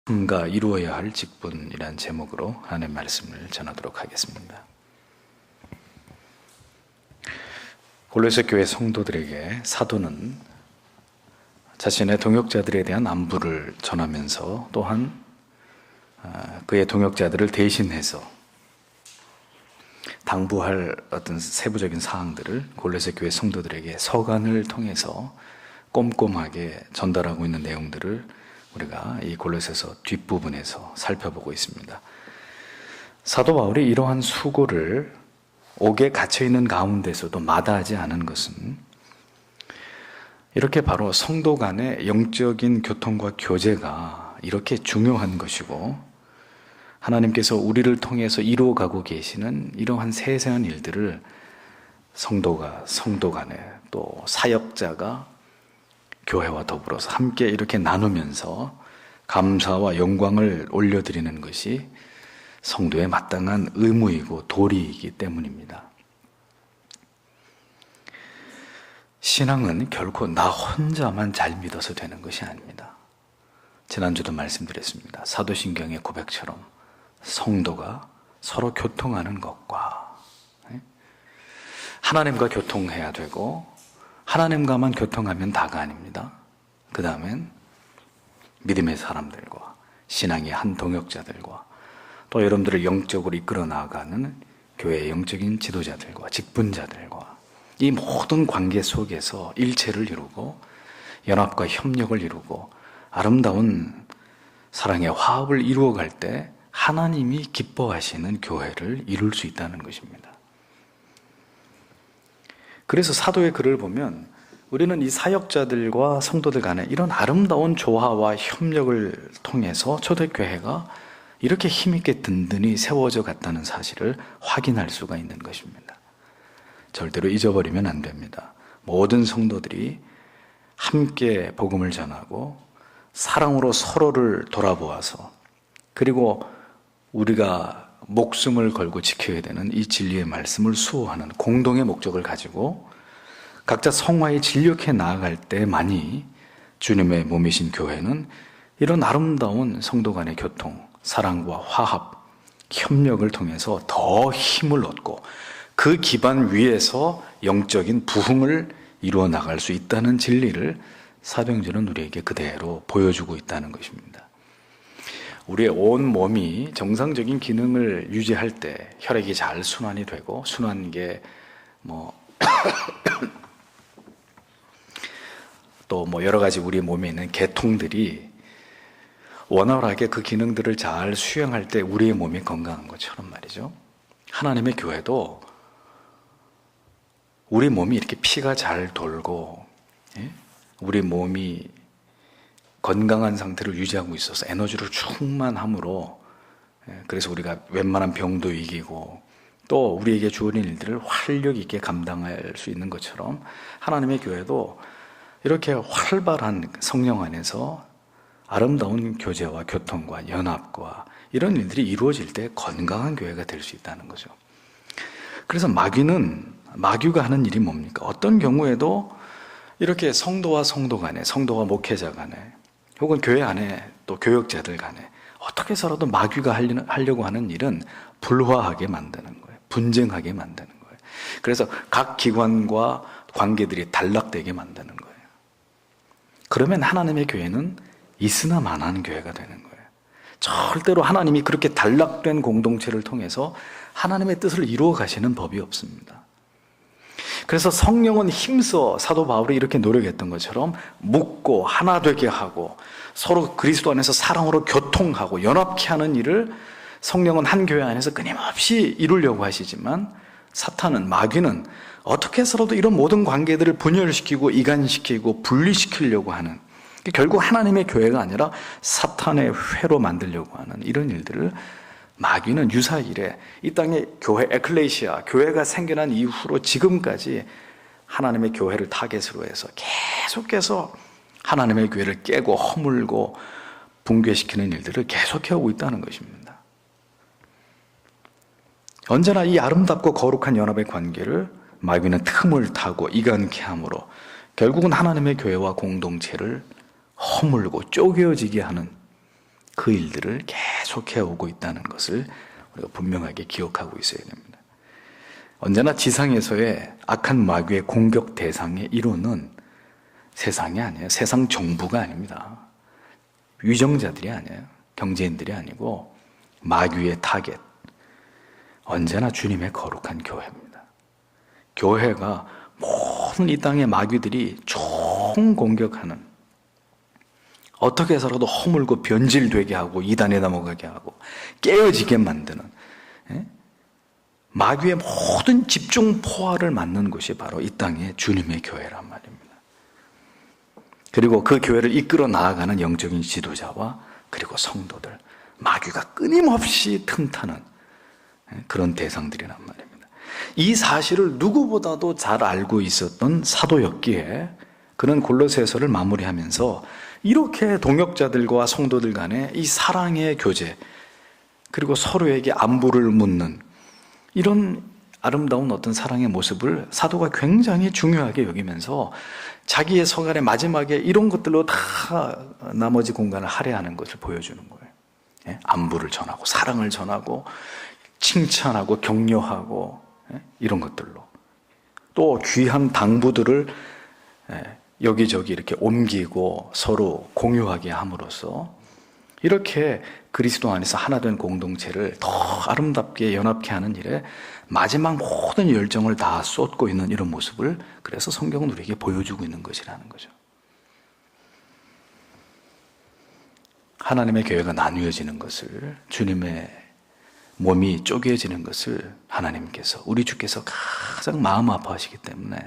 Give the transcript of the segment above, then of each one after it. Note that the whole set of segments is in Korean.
가 이루어야 할 직분이란 제목으로 하나님의 말씀을 전하도록 하겠습니다. 골로새 교회 성도들에게 사도는 자신의 동역자들에 대한 안부를 전하면서 또한 그의 동역자들을 대신해서 당부할 어떤 세부적인 사항들을 골로새 교회 성도들에게 서간을 통해서 꼼꼼하게 전달하고 있는 내용들을 우리가 이 골로새서 뒷부분에서 살펴보고 있습니다. 사도 바울이 이러한 수고를 옥에 갇혀있는 가운데서도 마다하지 않은 것은 이렇게 바로 성도 간의 영적인 교통과 교제가 이렇게 중요한 것이고 하나님께서 우리를 통해서 이루어가고 계시는 이러한 세세한 일들을 성도가 성도 간에 또 사역자가 교회와 더불어서 함께 이렇게 나누면서 감사와 영광을 올려드리는 것이 성도의 마땅한 의무이고 도리이기 때문입니다. 신앙은 결코 나 혼자만 잘 믿어서 되는 것이 아닙니다. 지난주도 말씀드렸습니다. 사도신경의 고백처럼 성도가 서로 교통하는 것과 하나님과 교통해야 되고 하나님과만 교통하면 다가 아닙니다. 그 다음엔 믿음의 사람들과 신앙의 한 동역자들과 또 여러분들을 영적으로 이끌어 나가는 교회의 영적인 지도자들과 직분자들과 이 모든 관계 속에서 일체를 이루고 연합과 협력을 이루고 아름다운 사랑의 화합을 이루어갈 때 하나님이 기뻐하시는 교회를 이룰 수 있다는 것입니다. 그래서 사도의 글을 보면 우리는 이 사역자들과 성도들 간에 이런 아름다운 조화와 협력을 통해서 초대교회가 이렇게 힘있게 든든히 세워져 갔다는 사실을 확인할 수가 있는 것입니다. 절대로 잊어버리면 안 됩니다. 모든 성도들이 함께 복음을 전하고 사랑으로 서로를 돌아보아서 그리고 우리가 목숨을 걸고 지켜야 되는 이 진리의 말씀을 수호하는 공동의 목적을 가지고 각자 성화에 진력해 나아갈 때만이 주님의 몸이신 교회는 이런 아름다운 성도 간의 교통, 사랑과 화합, 협력을 통해서 더 힘을 얻고 그 기반 위에서 영적인 부흥을 이루어 나갈 수 있다는 진리를 사도행전은 우리에게 그대로 보여주고 있다는 것입니다. 우리의 온 몸이 정상적인 기능을 유지할 때 혈액이 잘 순환이 되고 순환계 또 여러 가지 우리 몸에 있는 계통들이 원활하게 그 기능들을 잘 수행할 때 우리의 몸이 건강한 것처럼 말이죠. 하나님의 교회도 우리 몸이 이렇게 피가 잘 돌고 우리 몸이 건강한 상태를 유지하고 있어서 에너지를 충만함으로 그래서 우리가 웬만한 병도 이기고 또 우리에게 주어진 일들을 활력 있게 감당할 수 있는 것처럼 하나님의 교회도 이렇게 활발한 성령 안에서 아름다운 교제와 교통과 연합과 이런 일들이 이루어질 때 건강한 교회가 될 수 있다는 거죠. 그래서 마귀가 하는 일이 뭡니까? 어떤 경우에도 이렇게 성도와 성도 간에 성도와 목회자 간에 혹은 교회 안에 또 교역자들 간에 어떻게 해서라도 마귀가 하려고 하는 일은 불화하게 만드는 거예요. 분쟁하게 만드는 거예요. 그래서 각 기관과 관계들이 단락되게 만드는 거예요. 그러면 하나님의 교회는 있으나 마나한 교회가 되는 거예요. 절대로 하나님이 그렇게 단락된 공동체를 통해서 하나님의 뜻을 이루어 가시는 법이 없습니다. 그래서 성령은 힘써 사도 바울이 이렇게 노력했던 것처럼 묶고 하나 되게 하고 서로 그리스도 안에서 사랑으로 교통하고 연합케 하는 일을 성령은 한 교회 안에서 끊임없이 이루려고 하시지만 사탄은 마귀는 어떻게 해서라도 이런 모든 관계들을 분열시키고 이간시키고 분리시키려고 하는 결국 하나님의 교회가 아니라 사탄의 회로 만들려고 하는 이런 일들을 마귀는 유사일에 이 땅에 교회 에클레시아 교회가 생겨난 이후로 지금까지 하나님의 교회를 타겟으로 해서 계속해서 하나님의 교회를 깨고 허물고 붕괴시키는 일들을 계속해오고 있다는 것입니다. 언제나 이 아름답고 거룩한 연합의 관계를 마귀는 틈을 타고 이간케 함으로 결국은 하나님의 교회와 공동체를 허물고 쪼개어지게 하는 그 일들을 계속해 오고 있다는 것을 우리가 분명하게 기억하고 있어야 됩니다. 언제나 지상에서의 악한 마귀의 공격 대상의 일호는 세상이 아니에요. 세상 정부가 아닙니다. 위정자들이 아니에요. 경제인들이 아니고 마귀의 타겟, 언제나 주님의 거룩한 교회입니다. 교회가 모든 이 땅의 마귀들이 총공격하는, 어떻게 해서라도 허물고 변질되게 하고 이단에 넘어가게 하고 깨어지게 만드는 마귀의 모든 집중 포화를 맞는 곳이 바로 이 땅의 주님의 교회란 말입니다. 그리고 그 교회를 이끌어 나아가는 영적인 지도자와 그리고 성도들, 마귀가 끊임없이 틈타는 그런 대상들이란 말입니다. 이 사실을 누구보다도 잘 알고 있었던 사도였기에 그는 골로새서를 마무리하면서 이렇게 동역자들과 성도들 간의 이 사랑의 교제, 그리고 서로에게 안부를 묻는 이런 아름다운 어떤 사랑의 모습을 사도가 굉장히 중요하게 여기면서 자기의 서간의 마지막에 이런 것들로 다 나머지 공간을 할애하는 것을 보여주는 거예요. 안부를 전하고 사랑을 전하고 칭찬하고 격려하고 이런 것들로, 또 귀한 당부들을 여기저기 이렇게 옮기고 서로 공유하게 함으로써 이렇게 그리스도 안에서 하나 된 공동체를 더 아름답게 연합케 하는 일에 마지막 모든 열정을 다 쏟고 있는 이런 모습을, 그래서 성경은 우리에게 보여주고 있는 것이라는 거죠. 하나님의 교회가 나뉘어지는 것을, 주님의 몸이 쪼개지는 것을 하나님께서, 우리 주께서 가장 마음 아파하시기 때문에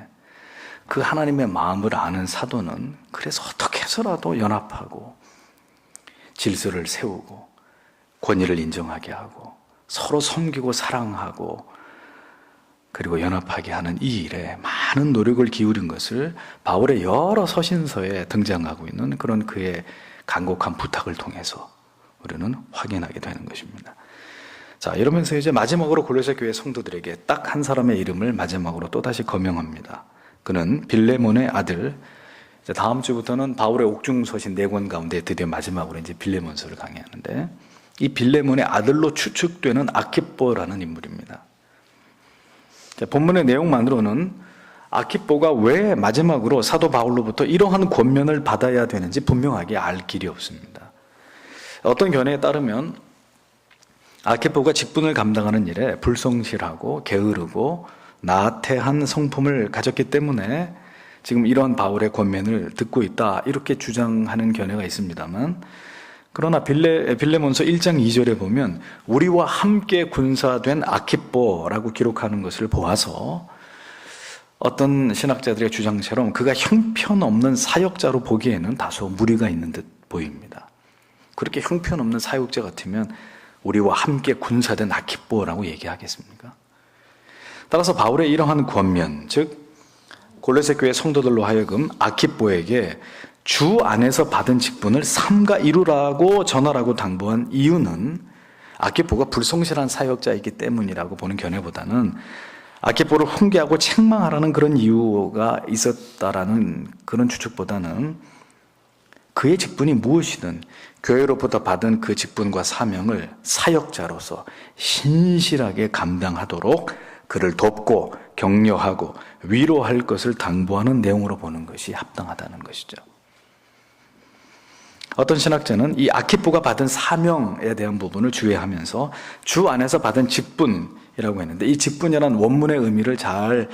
그 하나님의 마음을 아는 사도는 그래서 어떻게 해서라도 연합하고 질서를 세우고 권위를 인정하게 하고 서로 섬기고 사랑하고 그리고 연합하게 하는 이 일에 많은 노력을 기울인 것을 바울의 여러 서신서에 등장하고 있는 그런 그의 간곡한 부탁을 통해서 우리는 확인하게 되는 것입니다. 자, 이러면서 이제 마지막으로 골로새 교회 성도들에게 딱 한 사람의 이름을 마지막으로 또다시 거명합니다. 그는 빌레몬의 아들. 이제 다음 주부터는 바울의 옥중서신 4권 가운데 드디어 마지막으로 이제 빌레몬서를 강의하는데, 이 빌레몬의 아들로 추측되는 아키뽀라는 인물입니다. 자, 본문의 내용만으로는 아키뽀가 왜 마지막으로 사도 바울로부터 이러한 권면을 받아야 되는지 분명하게 알 길이 없습니다. 어떤 견해에 따르면 아키뽀가 직분을 감당하는 일에 불성실하고 게으르고 나태한 성품을 가졌기 때문에 지금 이런 바울의 권면을 듣고 있다, 이렇게 주장하는 견해가 있습니다만, 그러나 빌레몬서 1장 2절에 보면 우리와 함께 군사된 아키뽀라고 기록하는 것을 보아서 어떤 신학자들의 주장처럼 그가 형편없는 사역자로 보기에는 다소 무리가 있는 듯 보입니다. 그렇게 형편없는 사역자 같으면 우리와 함께 군사된 아키뽀라고 얘기하겠습니까? 따라서 바울의 이러한 권면, 즉 골로새 교회 성도들로 하여금 아키뽀에게 주 안에서 받은 직분을 삼가 이루라고 전하라고 당부한 이유는 아키뽀가 불성실한 사역자이기 때문이라고 보는 견해보다는 아키뽀를 훈계하고 책망하라는 그런 이유가 있었다라는 그런 추측보다는 그의 직분이 무엇이든 교회로부터 받은 그 직분과 사명을 사역자로서 신실하게 감당하도록 그를 돕고 격려하고 위로할 것을 당부하는 내용으로 보는 것이 합당하다는 것이죠. 어떤 신학자는 이 아키뽀가 받은 사명에 대한 부분을 주의하면서 주 안에서 받은 직분이라고 했는데, 이 직분이라는 원문의 의미를 잘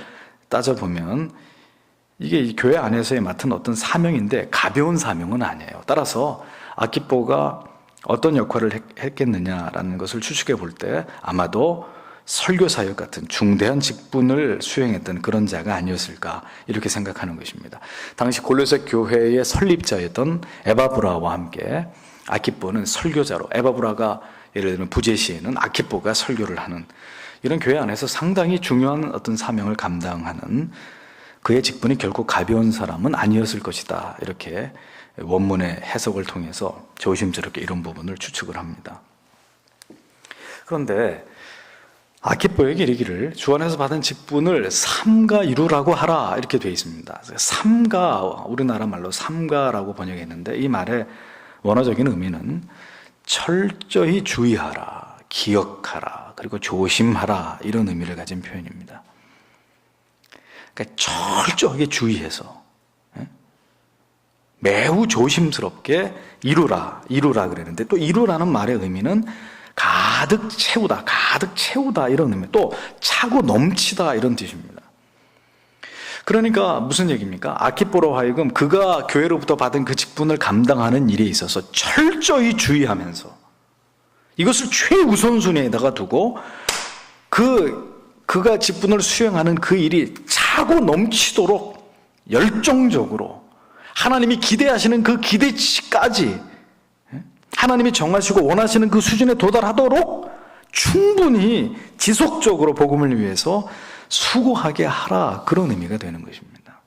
따져보면 이게 이 교회 안에서의 맡은 어떤 사명인데 가벼운 사명은 아니에요. 따라서 아키뽀가 어떤 역할을 했겠느냐라는 것을 추측해 볼 때 아마도 설교사역 같은 중대한 직분을 수행했던 그런 자가 아니었을까, 이렇게 생각하는 것입니다. 당시 골로새 교회의 설립자였던 에바브라와 함께 아키뽀는 설교자로, 에바브라가 예를 들면 부제시에는 아키뽀가 설교를 하는 이런 교회 안에서 상당히 중요한 어떤 사명을 감당하는 그의 직분이 결코 가벼운 사람은 아니었을 것이다, 이렇게 원문의 해석을 통해서 조심스럽게 이런 부분을 추측을 합니다. 그런데 아키뽀에게 이르기를 주 안에서 받은 직분을 삼가 이루라고 하라, 이렇게 되어 있습니다. 삼가, 우리나라 말로 삼가라고 번역했는데 이 말의 원어적인 의미는 철저히 주의하라, 기억하라, 그리고 조심하라, 이런 의미를 가진 표현입니다. 그러니까 철저하게 주의해서 매우 조심스럽게 이루라 그러는데, 또 이루라는 말의 의미는 가득 채우다 이런 의미, 또 차고 넘치다 이런 뜻입니다. 그러니까 무슨 얘기입니까? 아키포로 하여금 그가 교회로부터 받은 그 직분을 감당하는 일에 있어서 철저히 주의하면서 이것을 최우선순위에다가 두고 그가 직분을 수행하는 그 일이 차고 넘치도록 열정적으로 하나님이 기대하시는 그 기대치까지, 하나님이 정하시고 원하시는 그 수준에 도달하도록 충분히 지속적으로 복음을 위해서 수고하게 하라, 그런 의미가 되는 것입니다.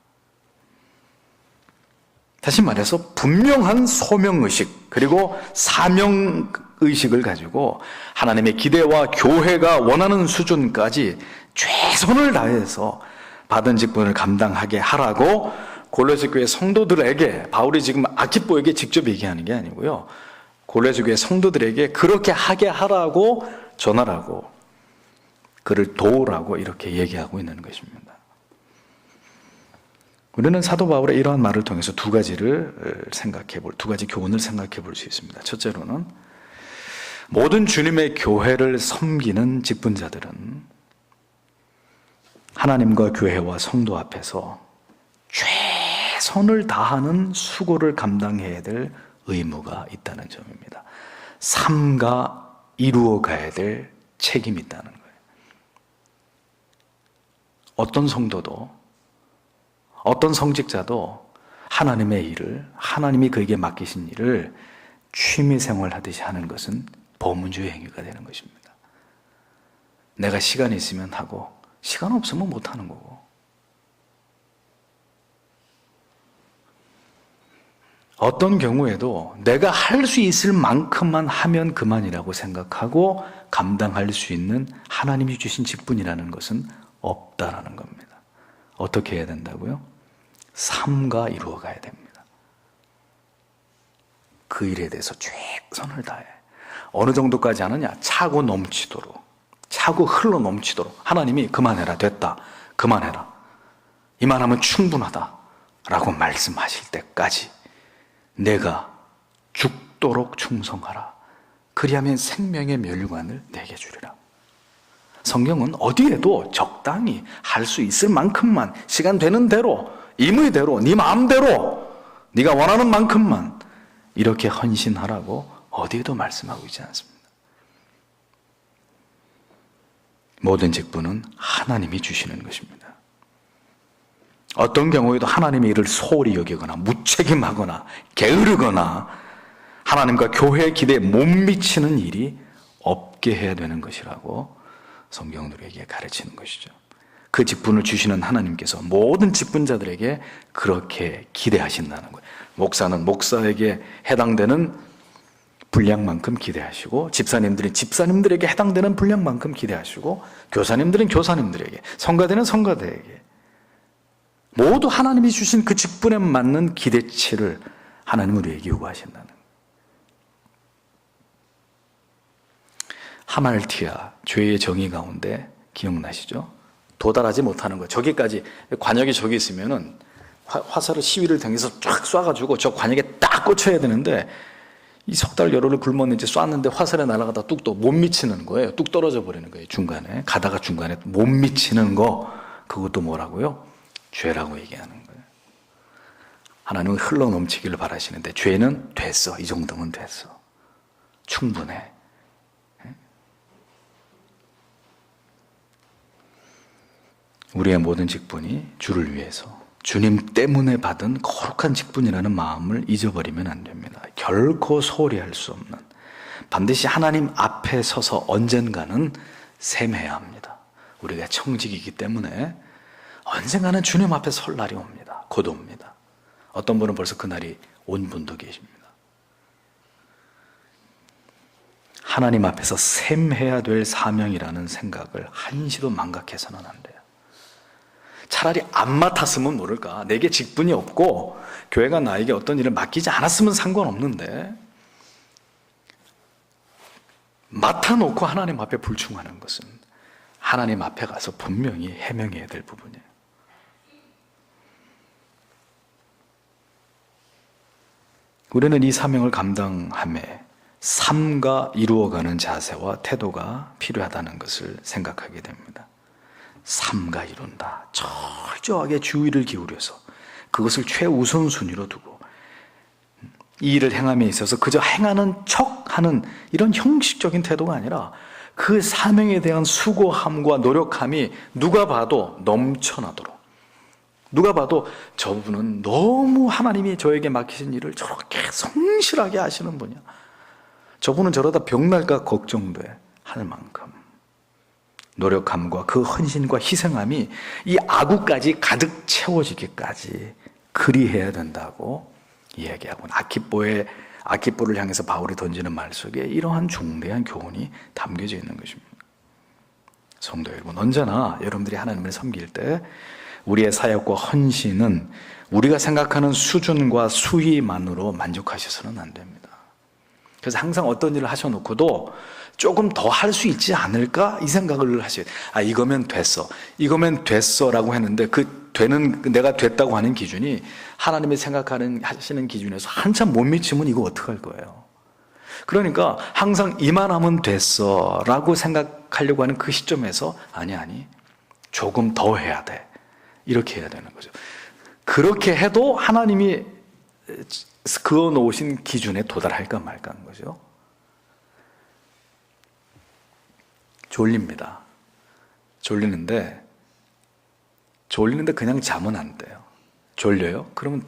다시 말해서 분명한 소명의식 그리고 사명의식을 가지고 하나님의 기대와 교회가 원하는 수준까지 최선을 다해서 받은 직분을 감당하게 하라고 골로새 교회 성도들에게, 바울이 지금 아키포에게 직접 얘기하는 게 아니고요, 골로새 교회 성도들에게 그렇게 하게 하라고 전하라고, 그를 도우라고 이렇게 얘기하고 있는 것입니다. 우리는 사도 바울의 이러한 말을 통해서 두 가지 교훈을 생각해 볼 수 있습니다. 첫째로는 모든 주님의 교회를 섬기는 직분자들은 하나님과 교회와 성도 앞에서 최선을 다하는 수고를 감당해야 될 의무가 있다는 점입니다. 삼가 이루어 가야 될 책임이 있다는 거예요. 어떤 성도도, 어떤 성직자도 하나님의 일을, 하나님이 그에게 맡기신 일을 취미생활 하듯이 하는 것은 범죄의 행위가 되는 것입니다. 내가 시간이 있으면 하고 시간 없으면 못하는 거고, 어떤 경우에도 내가 할 수 있을 만큼만 하면 그만이라고 생각하고 감당할 수 있는 하나님이 주신 직분이라는 것은 없다라는 겁니다. 어떻게 해야 된다고요? 삼가 이루어 가야 됩니다. 그 일에 대해서 최선을 다해. 어느 정도까지 하느냐? 차고 넘치도록, 차고 흘러 넘치도록. 하나님이 그만해라, 됐다, 그만해라, 이만하면 충분하다 라고 말씀하실 때까지 내가 죽도록 충성하라. 그리하면 생명의 멸관을 내게 주리라. 성경은 어디에도 적당히 할 수 있을 만큼만, 시간 되는 대로, 임의대로, 네 마음대로, 네가 원하는 만큼만 이렇게 헌신하라고 어디에도 말씀하고 있지 않습니다. 모든 직분은 하나님이 주시는 것입니다. 어떤 경우에도 하나님의 일을 소홀히 여기거나 무책임하거나 게으르거나 하나님과 교회의 기대에 못 미치는 일이 없게 해야 되는 것이라고 성경은 우리에게 가르치는 것이죠. 그 직분을 주시는 하나님께서 모든 직분자들에게 그렇게 기대하신다는 거예요. 목사는 목사에게 해당되는 분량만큼 기대하시고, 집사님들은 집사님들에게 해당되는 분량만큼 기대하시고, 교사님들은 교사님들에게, 성가대는 성가대에게 모두 하나님이 주신 그 직분에 맞는 기대치를 하나님은 우리에게 요구하신다는 거예요. 하말티아 죄의 정의 가운데 기억나시죠? 도달하지 못하는 거, 저기까지, 관역이 저기 있으면은 화살을 시위를 당해서 쫙 쏴가지고 저 관역에 딱 꽂혀야 되는데, 이 석 달 여름을 굶었는지 쐈는데 화살에 날아가다 뚝 못 미치는 거예요. 뚝 떨어져 버리는 거예요. 중간에 가다가 중간에 못 미치는 거, 그것도 뭐라고요? 죄라고 얘기하는 거예요. 하나님은 흘러 넘치기를 바라시는데 죄는 됐어, 이 정도면 됐어, 충분해. 우리의 모든 직분이 주를 위해서, 주님 때문에 받은 거룩한 직분이라는 마음을 잊어버리면 안 됩니다. 결코 소홀히 할 수 없는, 반드시 하나님 앞에 서서 언젠가는 셈해야 합니다. 우리가 청직이기 때문에 언젠가는 주님 앞에 설 날이 옵니다. 곧 옵니다. 어떤 분은 벌써 그 날이 온 분도 계십니다. 하나님 앞에서 셈해야 될 사명이라는 생각을 한시도 망각해서는 안 돼요. 차라리 안 맡았으면 모를까, 내게 직분이 없고 교회가 나에게 어떤 일을 맡기지 않았으면 상관없는데, 맡아놓고 하나님 앞에 불충하는 것은 하나님 앞에 가서 분명히 해명해야 될 부분이에요. 우리는 이 사명을 감당함에 삶과 이루어가는 자세와 태도가 필요하다는 것을 생각하게 됩니다. 삶과 이룬다. 철저하게 주의를 기울여서 그것을 최우선순위로 두고 이 일을 행함에 있어서 그저 행하는 척하는 이런 형식적인 태도가 아니라 그 사명에 대한 수고함과 노력함이 누가 봐도 넘쳐나도록, 누가 봐도 저분은 너무 하나님이 저에게 맡기신 일을 저렇게 성실하게 하시는 분이야, 저분은 저러다 병날까 걱정돼 할 만큼 노력함과 그 헌신과 희생함이 이 아구까지 가득 채워지기까지 그리해야 된다고 이야기하고, 아키뽀를 향해서 바울이 던지는 말 속에 이러한 중대한 교훈이 담겨져 있는 것입니다. 성도 여러분, 언제나 여러분들이 하나님을 섬길 때 우리의 사역과 헌신은 우리가 생각하는 수준과 수위만으로 만족하셔서는 안 됩니다. 그래서 항상 어떤 일을 하셔놓고도 조금 더 할 수 있지 않을까 이 생각을 하셔야 돼요. 이거면 됐어, 이거면 됐어라고 했는데 그 되는, 내가 됐다고 하는 기준이 하나님이 하시는 기준에서 한참 못 미치면 이거 어떡할 거예요. 그러니까 항상 이만하면 됐어 라고 생각하려고 하는 그 시점에서 아니 조금 더 해야 돼, 이렇게 해야 되는 거죠. 그렇게 해도 하나님이 그어 놓으신 기준에 도달할까 말까 하는 거죠. 졸립니다. 졸리는데 그냥 자면 안 돼요. 졸려요? 그러면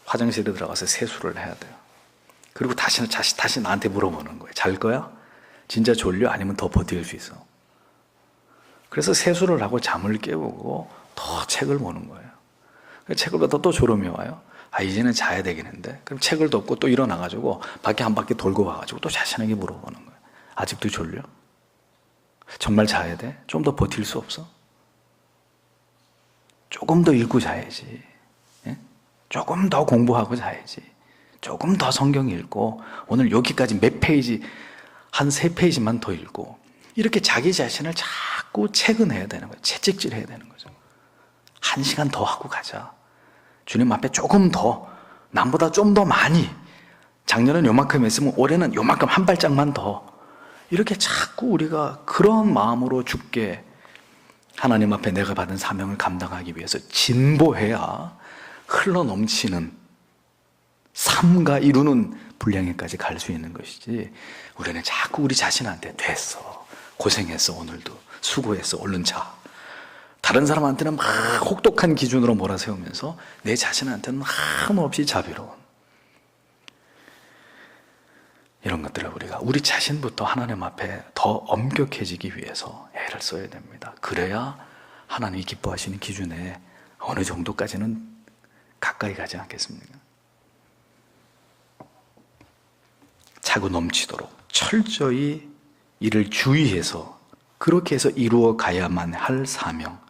화장실에 들어가서 세수를 해야 돼요. 그리고 다시 나한테 물어보는 거예요. 잘 거야? 진짜 졸려? 아니면 더 버틸 수 있어? 그래서 세수를 하고 잠을 깨우고 더 책을 보는 거예요. 책을 보다 또 졸음이 와요. 이제는 자야 되겠는데. 그럼 책을 덮고 또 일어나가지고 밖에 한 바퀴 돌고 와가지고 또 자신에게 물어보는 거예요. 아직도 졸려? 정말 자야 돼? 좀 더 버틸 수 없어? 조금 더 읽고 자야지. 예? 조금 더 공부하고 자야지. 조금 더 성경 읽고 오늘 여기까지 몇 페이지, 한 3페이지만 더 읽고, 이렇게 자기 자신을 자꾸 체근해야 되는 거예요. 채찍질 해야 되는 거죠. 1시간 더 하고 가자. 주님 앞에 조금 더, 남보다 좀 더 많이, 작년은 요만큼 했으면 올해는 요만큼 한 발짝만 더, 이렇게 자꾸 우리가 그런 마음으로 죽게 하나님 앞에 내가 받은 사명을 감당하기 위해서 진보해야 흘러넘치는 삶과 이루는 분량에까지 갈 수 있는 것이지, 우리는 자꾸 우리 자신한테 됐어, 고생했어, 오늘도 수고했어, 얼른 자, 다른 사람한테는 막 혹독한 기준으로 몰아세우면서 내 자신한테는 한없이 자비로운 이런 것들을 우리가 우리 자신부터 하나님 앞에 더 엄격해지기 위해서 애를 써야 됩니다. 그래야 하나님이 기뻐하시는 기준에 어느 정도까지는 가까이 가지 않겠습니까? 차고 넘치도록 철저히 이를 주의해서 그렇게 해서 이루어 가야만 할 사명,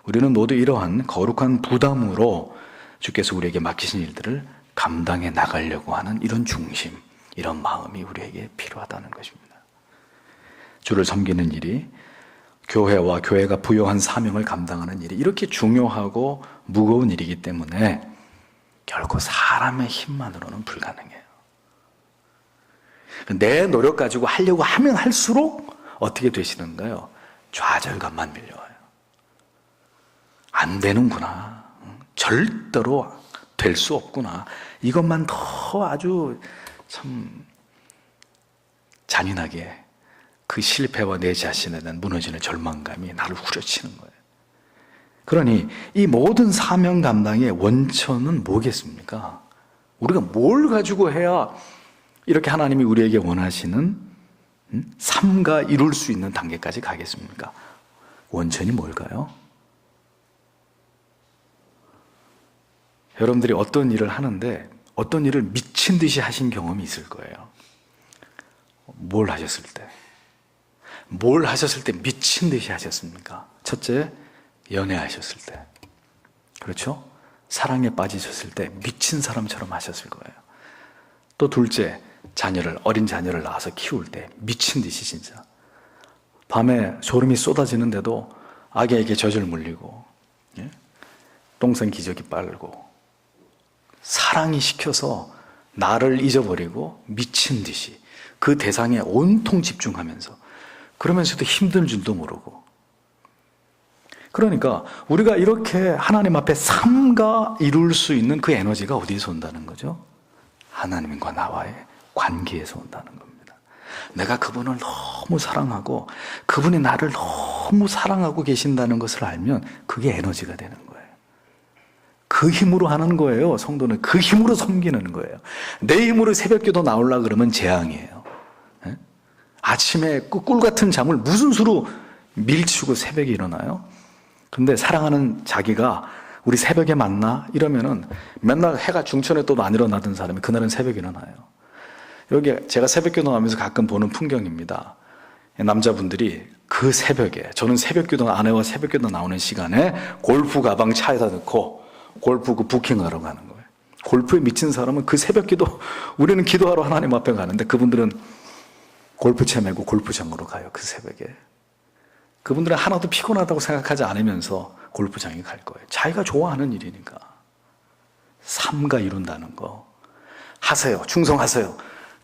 우리는 모두 이러한 거룩한 부담으로 주께서 우리에게 맡기신 일들을 감당해 나가려고 하는 이런 중심, 이런 마음이 우리에게 필요하다는 것입니다. 주를 섬기는 일이, 교회와 교회가 부여한 사명을 감당하는 일이 이렇게 중요하고 무거운 일이기 때문에 결코 사람의 힘만으로는 불가능해요. 내 노력 가지고 하려고 하면 할수록 어떻게 되시는가요? 좌절감만 밀려와요. 안 되는구나, 절대로 될 수 없구나, 이것만 더 아주 참 잔인하게 그 실패와 내 자신에 대한 무너지는 절망감이 나를 후려치는 거예요. 그러니 이 모든 사명 감당의 원천은 뭐겠습니까? 우리가 뭘 가지고 해야 이렇게 하나님이 우리에게 원하시는 삶과 이룰 수 있는 단계까지 가겠습니까? 원천이 뭘까요? 여러분들이 어떤 일을 하는데 어떤 일을 미친 듯이 하신 경험이 있을 거예요. 뭘 하셨을 때 미친 듯이 하셨습니까? 첫째, 연애하셨을 때, 그렇죠? 사랑에 빠지셨을 때 미친 사람처럼 하셨을 거예요. 또 둘째, 어린 자녀를 낳아서 키울 때 미친 듯이 진짜 밤에 졸음이 쏟아지는데도 아기에게 젖을 물리고, 예? 똥선 기저귀 빨고 사랑이 시켜서 나를 잊어버리고 미친 듯이 그 대상에 온통 집중하면서, 그러면서도 힘든 줄도 모르고. 그러니까 우리가 이렇게 하나님 앞에 삼가 이룰 수 있는 그 에너지가 어디에서 온다는 거죠? 하나님과 나와의 관계에서 온다는 겁니다. 내가 그분을 너무 사랑하고 그분이 나를 너무 사랑하고 계신다는 것을 알면 그게 에너지가 되는 거예요. 그 힘으로 하는 거예요. 성도는 그 힘으로 섬기는 거예요. 내 힘으로 새벽기도 나오려고 그러면 재앙이에요. 예? 아침에 그 꿀 같은 잠을 무슨 수로 밀치고 새벽에 일어나요? 근데 사랑하는 자기가 우리 새벽에 만나? 이러면은 맨날 해가 중천에 떠도 안 일어나던 사람이 그날은 새벽에 일어나요. 여기 제가 새벽기도 나오면서 가끔 보는 풍경입니다. 남자분들이 그 새벽에, 저는 새벽기도, 아내와 새벽기도 나오는 시간에 골프 가방 차에다 넣고 골프 그 부킹하러 가는 거예요. 골프에 미친 사람은 그 새벽기도, 우리는 기도하러 하나님 앞에 가는데 그분들은 골프채 메고 골프장으로 가요. 그 새벽에. 그분들은 하나도 피곤하다고 생각하지 않으면서 골프장에 갈 거예요. 자기가 좋아하는 일이니까. 삼가 이룬다는 거 하세요. 충성하세요.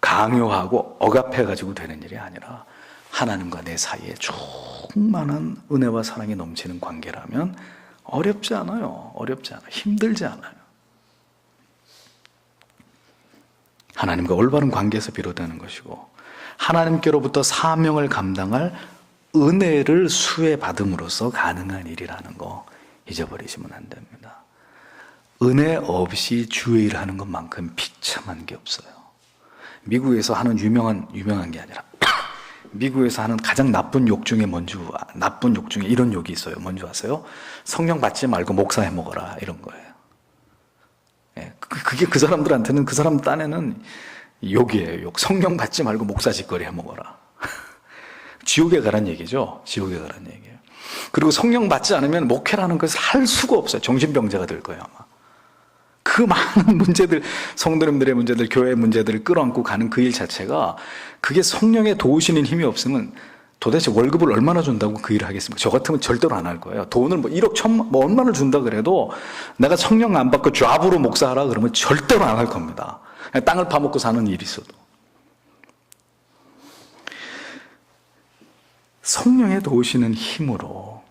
강요하고 억압해가지고 되는 일이 아니라 하나님과 내 사이에 충만한 은혜와 사랑이 넘치는 관계라면 어렵지 않아요. 어렵지 않아요. 힘들지 않아요. 하나님과 올바른 관계에서 비롯되는 것이고, 하나님께로부터 사명을 감당할 은혜를 수혜받음으로써 가능한 일이라는 거 잊어버리시면 안 됩니다. 은혜 없이 주의 일을 하는 것만큼 비참한 게 없어요. 미국에서 하는 유명한 게 아니라 미국에서 하는 가장 나쁜 욕 중에 나쁜 욕 중에 이런 욕이 있어요. 뭔지 아세요? 성령 받지 말고 목사 해 먹어라, 이런 거예요. 예, 그게 그 사람들한테는, 그 사람 딴에는 욕이에요. 욕. 성령 받지 말고 목사 짓거리 해 먹어라. 지옥에 가란 얘기죠. 지옥에 가란 얘기예요. 그리고 성령 받지 않으면 목회라는 것을 할 수가 없어요. 정신병자가 될 거예요, 아마. 그 많은 문제들, 성도님들의 문제들, 교회의 문제들을 끌어안고 가는 그 일 자체가, 그게 성령의 도우시는 힘이 없으면 도대체 월급을 얼마나 준다고 그 일을 하겠습니까? 저 같으면 절대로 안 할 거예요. 돈을 뭐 1억 1천만, 뭐 얼마나 준다 그래도 내가 성령 안 받고 잡으로 목사하라 그러면 절대로 안 할 겁니다. 그냥 땅을 파먹고 사는 일이 있어도. 성령의 도우시는 힘으로,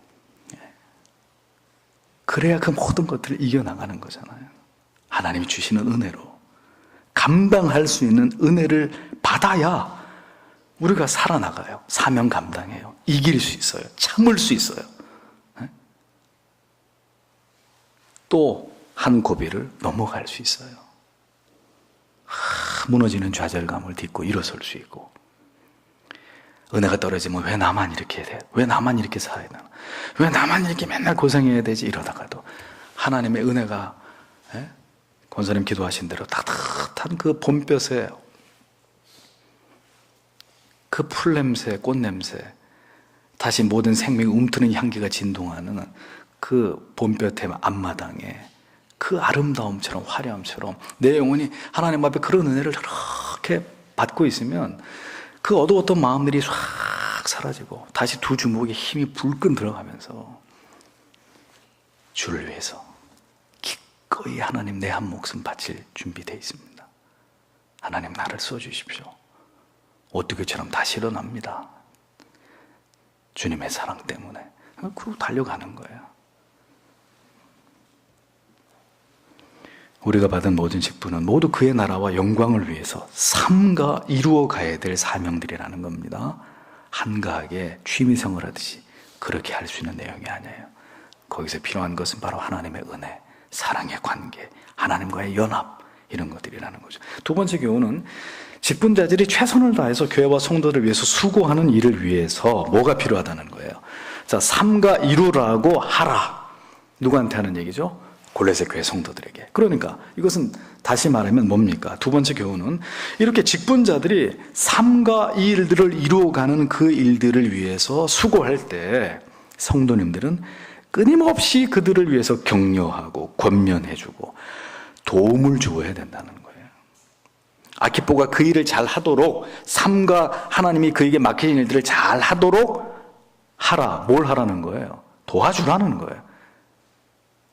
그래야 그 모든 것들을 이겨나가는 거잖아요. 하나님이 주시는 은혜로 감당할 수 있는 은혜를 받아야 우리가 살아나가요. 사명 감당해요. 이길 수 있어요. 참을 수 있어요. 또 한 고비를 넘어갈 수 있어요. 무너지는 좌절감을 딛고 일어설 수 있고, 은혜가 떨어지면 왜 나만 이렇게 돼? 왜 나만 이렇게 살아야 되나? 왜 나만 이렇게 맨날 고생해야 되지? 이러다가도 하나님의 은혜가, 권사님 기도하신 대로 따뜻한 그 봄볕에 그 풀냄새, 꽃냄새, 다시 모든 생명이 움트는 향기가 진동하는 그 봄볕의 앞마당에 그 아름다움처럼, 화려함처럼 내 영혼이 하나님 앞에 그런 은혜를 이렇게 받고 있으면 그 어두웠던 마음들이 싹 사라지고 다시 두 주먹에 힘이 불끈 들어가면서 주를 위해서 기꺼이 하나님 내 한 목숨 바칠 준비되어 있습니다. 하나님 나를 써주십시오. 오뚜기처럼 다시 일어납니다. 주님의 사랑 때문에. 그리고 달려가는 거예요. 우리가 받은 모든 직분은 모두 그의 나라와 영광을 위해서 삼가 이루어 가야 될 사명들이라는 겁니다. 한가하게 취미생활 하듯이 그렇게 할 수 있는 내용이 아니에요. 거기서 필요한 것은 바로 하나님의 은혜, 사랑의 관계, 하나님과의 연합, 이런 것들이라는 거죠. 두 번째 교훈은 직분자들이 최선을 다해서 교회와 성도를 위해서 수고하는 일을 위해서 뭐가 필요하다는 거예요. 자, 삼가 이루라고 하라. 누구한테 하는 얘기죠? 골로새 교회 성도들에게. 그러니까 이것은 다시 말하면 뭡니까? 두 번째 교훈은 이렇게 직분자들이 삼가 이 일들을 이루어가는 그 일들을 위해서 수고할 때 성도님들은 끊임없이 그들을 위해서 격려하고 권면해주고 도움을 주어야 된다는 거예요. 아키뽀가 그 일을 잘 하도록, 삼가 하나님이 그에게 맡기신 일들을 잘 하도록 하라. 뭘 하라는 거예요? 도와주라는 거예요.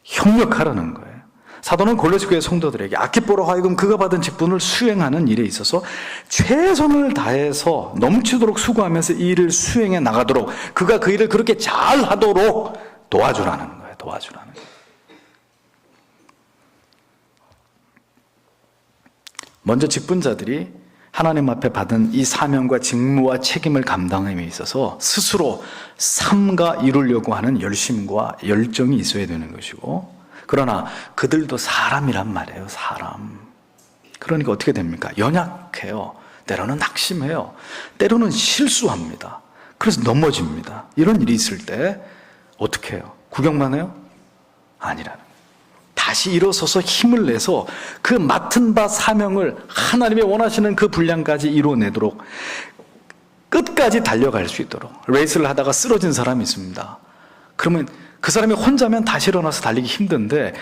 협력하라는 거예요. 사도는 골로새 교회 성도들에게 아키뽀로 하여금 그가 받은 직분을 수행하는 일에 있어서 최선을 다해서 넘치도록 수고하면서 이 일을 수행해 나가도록, 그가 그 일을 그렇게 잘 하도록 도와주라는 거예요. 도와주라는 거예요. 먼저 직분자들이 하나님 앞에 받은 이 사명과 직무와 책임을 감당함에 있어서 스스로 삼가 이루려고 하는 열심과 열정이 있어야 되는 것이고, 그러나 그들도 사람이란 말이에요. 사람. 그러니까 어떻게 됩니까? 연약해요. 때로는 낙심해요. 때로는 실수합니다. 그래서 넘어집니다. 이런 일이 있을 때 어떻게 해요? 구경만 해요? 아니라는 거예요. 다시 일어서서 힘을 내서 그 맡은 바 사명을 하나님이 원하시는 그 분량까지 이루어내도록 끝까지 달려갈 수 있도록. 레이스를 하다가 쓰러진 사람이 있습니다. 그러면 그 사람이 혼자면 다시 일어나서 달리기 힘든데,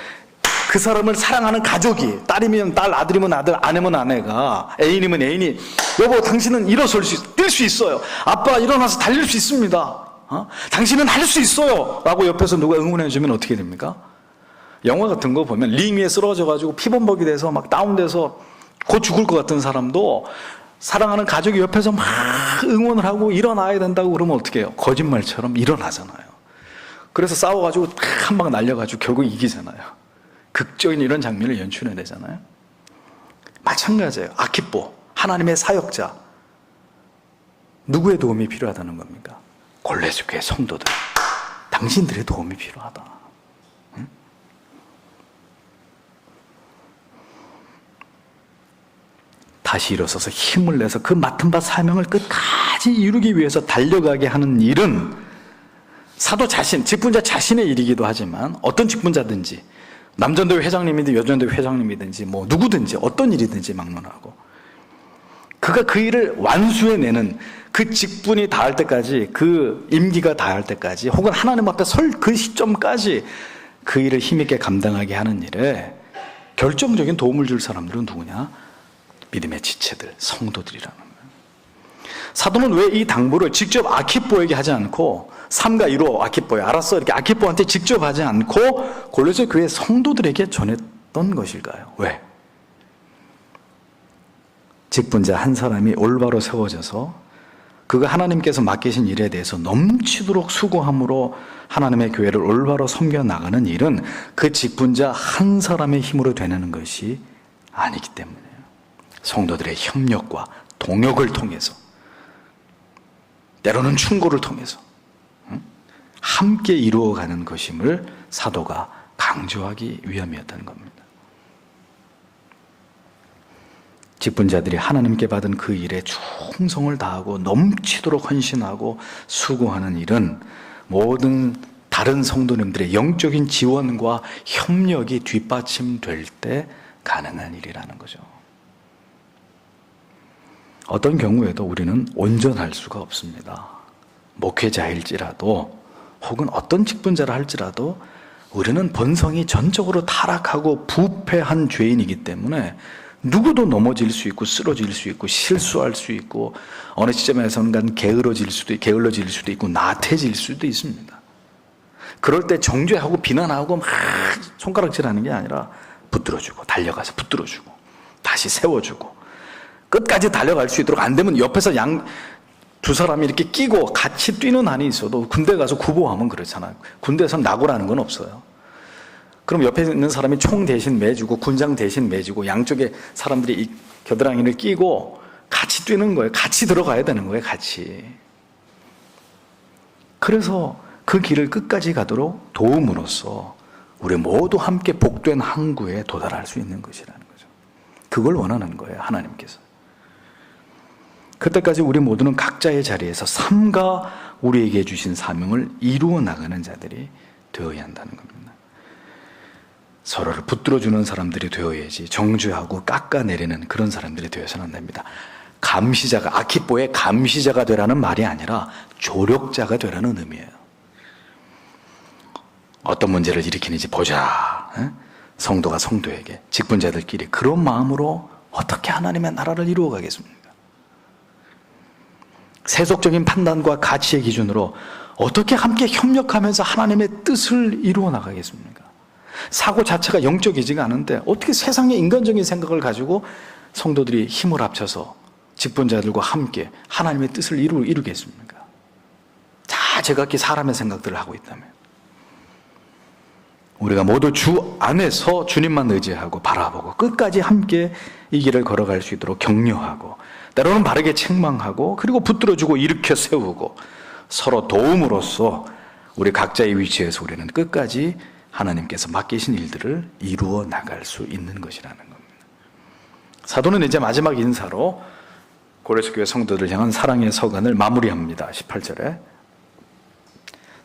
그 사람을 사랑하는 가족이, 딸이면 딸, 아들이면 아들, 아내면 아내가, 애인이면 애인이, 여보 당신은 뛸 수 있어요. 아빠 일어나서 달릴 수 있습니다. 당신은 할 수 있어요 라고 옆에서 누가 응원해 주면 어떻게 됩니까? 영화 같은 거 보면 링 위에 쓰러져가지고 피범벅이 돼서 막 다운돼서 곧 죽을 것 같은 사람도 사랑하는 가족이 옆에서 막 응원을 하고 일어나야 된다고 그러면 어떻게 해요? 거짓말처럼 일어나잖아요. 그래서 싸워가지고 한 방 날려가지고 결국 이기잖아요. 극적인 이런 장면을 연출해내잖아요. 마찬가지예요. 아키뽀, 하나님의 사역자. 누구의 도움이 필요하다는 겁니까? 골로새 교회 성도들. 당신들의 도움이 필요하다. 응? 다시 일어서서 힘을 내서 그 맡은 바 사명을 끝까지 이루기 위해서 달려가게 하는 일은 사도 자신, 직분자 자신의 일이기도 하지만, 어떤 직분자든지 남전도회 회장님이든 여전도회 회장님이든지 뭐 누구든지 어떤 일이든지 막론하고 그가 그 일을 완수해내는 그 직분이 닿을 때까지, 그 임기가 닿을 때까지, 혹은 하나님 앞에 설 그 시점까지 그 일을 힘있게 감당하게 하는 일에 결정적인 도움을 줄 사람들은 누구냐? 믿음의 지체들, 성도들이라는 거예요. 사도는 왜 이 당부를 직접 아키뽀에게 하지 않고, 삼가 이루 아키뽀에 알았어 이렇게 아키뽀한테 직접 하지 않고 골로새 교회 성도들에게 전했던 것일까요? 왜? 직분자 한 사람이 올바로 세워져서 그가 하나님께서 맡기신 일에 대해서 넘치도록 수고함으로 하나님의 교회를 올바로 섬겨 나가는 일은 그 직분자 한 사람의 힘으로 되는 것이 아니기 때문이에요. 성도들의 협력과 동역을 통해서, 때로는 충고를 통해서 함께 이루어가는 것임을 사도가 강조하기 위함이었다는 겁니다. 직분자들이 하나님께 받은 그 일에 충성을 다하고 넘치도록 헌신하고 수고하는 일은 모든 다른 성도님들의 영적인 지원과 협력이 뒷받침될 때 가능한 일이라는 거죠. 어떤 경우에도 우리는 온전할 수가 없습니다. 목회자일지라도 혹은 어떤 직분자라 할지라도 우리는 본성이 전적으로 타락하고 부패한 죄인이기 때문에 누구도 넘어질 수 있고 쓰러질 수 있고 실수할 수 있고 어느 시점에선간 게을러질 수도 있고 나태해질 수도 있습니다. 그럴 때 정죄하고 비난하고 막 손가락질하는 게 아니라 붙들어주고, 달려가서 붙들어주고 다시 세워주고 끝까지 달려갈 수 있도록, 안 되면 옆에서 두 사람이 이렇게 끼고 같이 뛰는 한이 있어도, 군대 가서 구보하면 그렇잖아요. 군대에서는 낙오라는 건 없어요. 그럼 옆에 있는 사람이 총 대신 매주고 군장 대신 매주고 양쪽에 사람들이 이 겨드랑이를 끼고 같이 뛰는 거예요. 같이 들어가야 되는 거예요. 같이. 그래서 그 길을 끝까지 가도록 도움으로써 우리 모두 함께 복된 항구에 도달할 수 있는 것이라는 거죠. 그걸 원하는 거예요. 하나님께서. 그때까지 우리 모두는 각자의 자리에서 삼가 우리에게 주신 사명을 이루어 나가는 자들이 되어야 한다는 겁니다. 서로를 붙들어주는 사람들이 되어야지 정죄하고 깎아내리는 그런 사람들이 되어서는 안 됩니다. 감시자가, 아키뽀의 감시자가 되라는 말이 아니라 조력자가 되라는 의미예요. 어떤 문제를 일으키는지 보자. 성도가 성도에게, 직분자들끼리 그런 마음으로 어떻게 하나님의 나라를 이루어 가겠습니까? 세속적인 판단과 가치의 기준으로 어떻게 함께 협력하면서 하나님의 뜻을 이루어 나가겠습니까? 사고 자체가 영적이지가 않은데 어떻게 세상의 인간적인 생각을 가지고 성도들이 힘을 합쳐서 직분자들과 함께 하나님의 뜻을 이루겠습니까? 다 제각기 사람의 생각들을 하고 있다면, 우리가 모두 주 안에서 주님만 의지하고 바라보고 끝까지 함께 이 길을 걸어갈 수 있도록 격려하고, 때로는 바르게 책망하고, 그리고 붙들어주고 일으켜 세우고 서로 도움으로써 우리 각자의 위치에서 우리는 끝까지 하나님께서 맡기신 일들을 이루어 나갈 수 있는 것이라는 겁니다. 사도는 이제 마지막 인사로 고레스 교회 성도들 향한 사랑의 서간을 마무리합니다. 18절에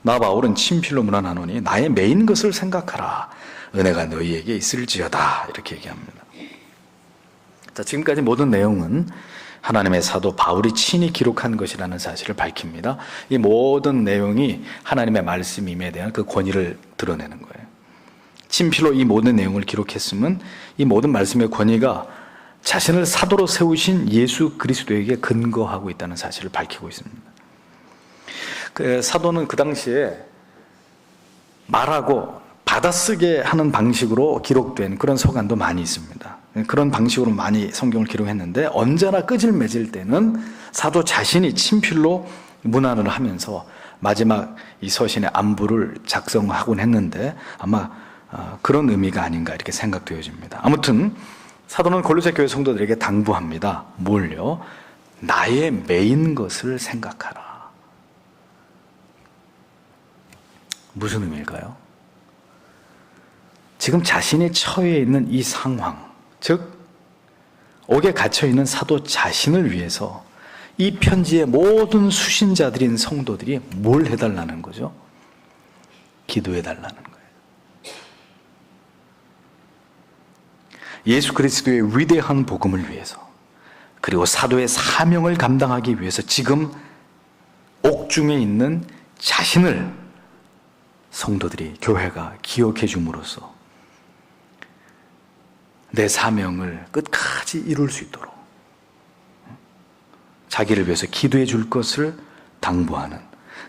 나 바울은 친필로 문안하노니 나의 매인 것을 생각하라. 은혜가 너희에게 있을지어다. 이렇게 얘기합니다. 자, 지금까지 모든 내용은 하나님의 사도 바울이 친히 기록한 것이라는 사실을 밝힙니다. 이 모든 내용이 하나님의 말씀임에 대한 그 권위를 드러내는 거예요. 친필로 이 모든 내용을 기록했으면 이 모든 말씀의 권위가 자신을 사도로 세우신 예수 그리스도에게 근거하고 있다는 사실을 밝히고 있습니다. 사도는 그 당시에 말하고 받아쓰게 하는 방식으로 기록된 그런 서간도 많이 있습니다. 그런 방식으로 많이 성경을 기록했는데, 언제나 끄질매질 때는 사도 자신이 친필로 문안을 하면서 마지막 이 서신의 안부를 작성하곤 했는데, 아마 그런 의미가 아닌가 이렇게 생각되어집니다. 아무튼 사도는 골로새 교회 성도들에게 당부합니다. 뭘요? 나의 매인 것을 생각하라. 무슨 의미일까요? 지금 자신이 처해 있는 이 상황, 즉 옥에 갇혀 있는 사도 자신을 위해서 이 편지의 모든 수신자들인 성도들이 뭘 해달라는 거죠? 기도해달라는 거예요. 예수 그리스도의 위대한 복음을 위해서, 그리고 사도의 사명을 감당하기 위해서 지금 옥중에 있는 자신을 성도들이, 교회가 기억해 줌으로써 내 사명을 끝까지 이룰 수 있도록 자기를 위해서 기도해 줄 것을 당부하는,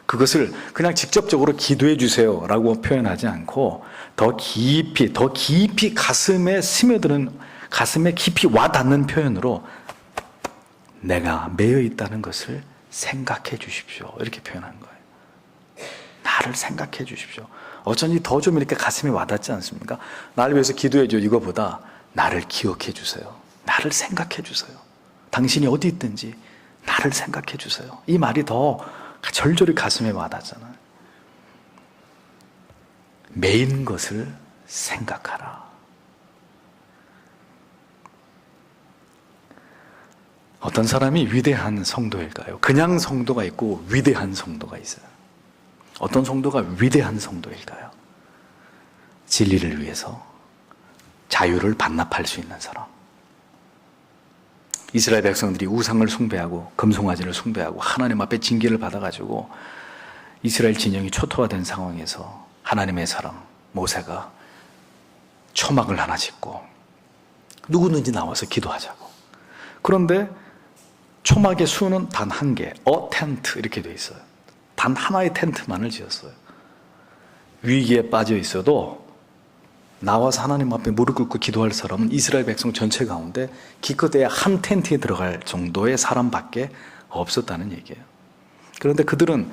그것을 그냥 직접적으로 기도해 주세요 라고 표현하지 않고 더 깊이 가슴에 스며드는, 가슴에 깊이 와닿는 표현으로 내가 매여 있다는 것을 생각해 주십시오, 이렇게 표현한 거예요. 나를 생각해 주십시오. 어쩐지 더 좀 이렇게 가슴에 와닿지 않습니까? 나를 위해서 기도해 줘, 이거보다 나를 기억해 주세요. 나를 생각해 주세요. 당신이 어디 있든지 나를 생각해 주세요. 이 말이 더 절절히 가슴에 와닿잖아요. 매인 것을 생각하라. 어떤 사람이 위대한 성도일까요? 그냥 성도가 있고 위대한 성도가 있어요. 어떤 성도가 위대한 성도일까요? 진리를 위해서 자유를 반납할 수 있는 사람. 이스라엘 백성들이 우상을 숭배하고 금송아지를 숭배하고 하나님 앞에 징계를 받아가지고 이스라엘 진영이 초토화된 상황에서 하나님의 사람 모세가 초막을 하나 짓고 누구든지 나와서 기도하자고. 그런데 초막의 수는 단 한 개, 텐트 이렇게 돼 있어요. 단 하나의 텐트만을 지었어요. 위기에 빠져 있어도 나와서 하나님 앞에 무릎 꿇고 기도할 사람은 이스라엘 백성 전체 가운데 기껏해야 한 텐트에 들어갈 정도의 사람밖에 없었다는 얘기예요. 그런데 그들은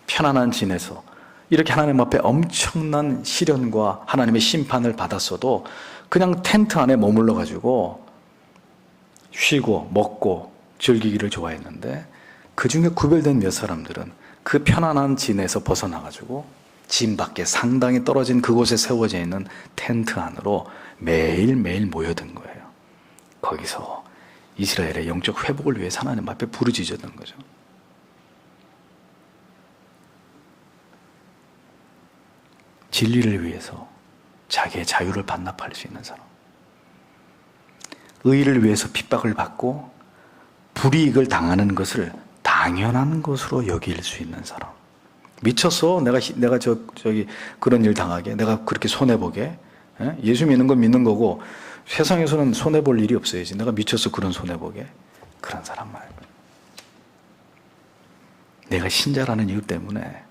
편안한 진에서 이렇게 하나님 앞에 엄청난 시련과 하나님의 심판을 받았어도 그냥 텐트 안에 머물러 가지고 쉬고 먹고 즐기기를 좋아했는데, 그 중에 구별된 몇 사람들은 그 편안한 진에서 벗어나가지고 진 밖에 상당히 떨어진 그곳에 세워져 있는 텐트 안으로 매일매일 모여든 거예요. 거기서 이스라엘의 영적 회복을 위해 하나님 앞에 부르짖었던 거죠. 진리를 위해서 자기의 자유를 반납할 수 있는 사람, 의를 위해서 핍박을 받고 불이익을 당하는 것을 당연한 것으로 여길 수 있는 사람. 미쳤어. 내가 저기 그런 일 당하게, 내가 그렇게 손해 보게. 예수 믿는 건 믿는 거고 세상에서는 손해볼 일이 없어야지. 내가 미쳐서 그런 손해보게. 그런 사람 말고. 내가 신자라는 이유 때문에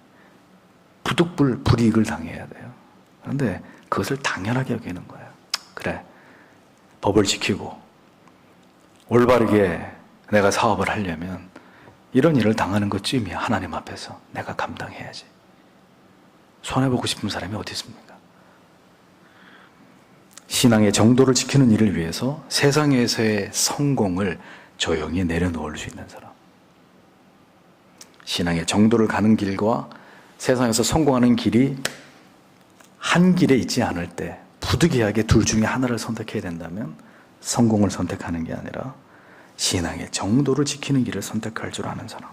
불이익을 당해야 돼요. 그런데 그것을 당연하게 여기는 거예요. 그래, 법을 지키고 올바르게 내가 사업을 하려면 이런 일을 당하는 것쯤이야. 하나님 앞에서 내가 감당해야지. 손해보고 싶은 사람이 어디 있습니까? 신앙의 정도를 지키는 일을 위해서 세상에서의 성공을 조용히 내려놓을 수 있는 사람. 신앙의 정도를 가는 길과 세상에서 성공하는 길이 한 길에 있지 않을 때 부득이하게 둘 중에 하나를 선택해야 된다면 성공을 선택하는 게 아니라 신앙의 정도를 지키는 길을 선택할 줄 아는 사람.